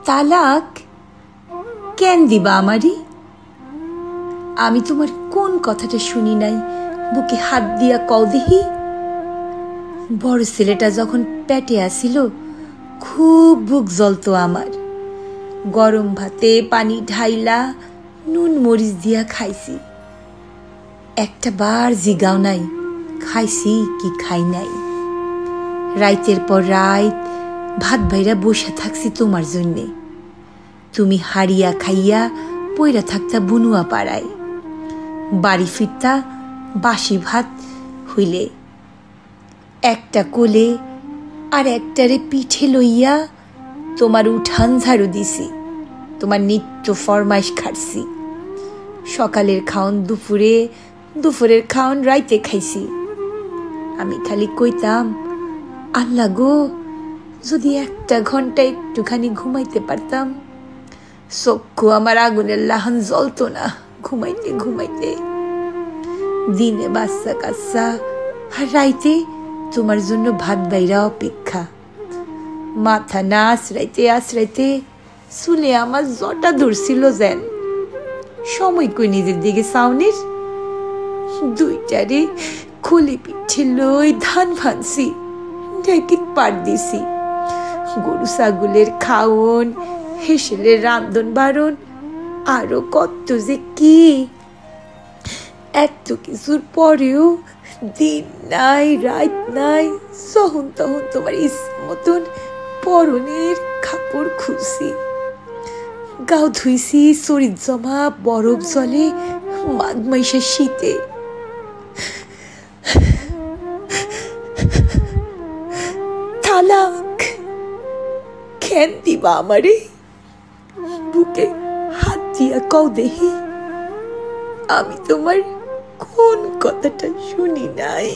তালাক কেন দিবা আমারে? আমি তোমার কোন কথাটা শুনি নাই? বুকে হাত দিয়া কও দেহি। বড় ছেলেটা যখন পেটে আসিল খুব বুক জ্বলতো আমার। গরম ভাতে পানি ঢাইলা নুন মরিচ দিয়া খাইছি। একটা বার জিগাও নাই খাইছি কি খাই নাই। রাইতের পর রাইত ভাত ভাইরা বসে থাকছি তোমার জন্যে। তুমি হারিয়া খাইয়া পইরা থাকতা বুনুয়া পাড়ায়। বাড়ি ফিরতা বাসি ভাত হইলে একটা কোলে আর একটারে পিঠে লইয়া তোমার উঠান ঝাড়ু দিছি। তোমার নিত্য ফরমাইশ খাটছি। সকালের খাওন দুপুরে, দুপুরের খাওন রাইতে খাইছি। আমি খালি কইতাম, আল্লাহ গো, যদি একটা ঘন্টা একটুখানি ঘুমাইতে পারতাম। চক্ষু আমার আগুনের লাহান জ্বলতো না ঘুমাইতে ঘুমাইতে। দিনে বাচ্চা কাচ্চা আর রাইতে তোমার জন্য ভাত বাইরা অপেক্ষা। মাথা না আশ্রাইতে আশ্রাইতে চুলে আমার জটা ধরছিল যেন। সময় কই নিজের দিকে সাউনের। দুইটারে খুলি পিঠে লই ধান ভানছি, ঢেকিত পাট দিছি। গরু ছাগলের খাওন, হেসেলের রান্ধন বারণ, আরো কত যে কি। এত কিছুর পরেও দিন নাই রাত নাই, যখন তখন তোমার ইচ্ছা মতন পরনের কাপড় খুলছি। গাও ধুইছি শরীর জমা বরফ জলে মাঘ মাসের শীতে। তালাক কেন দিবা আমারে? বুকে হাত দিয়া কও দেহি। আমি তোমার কোন কথাটা শুনি নাই?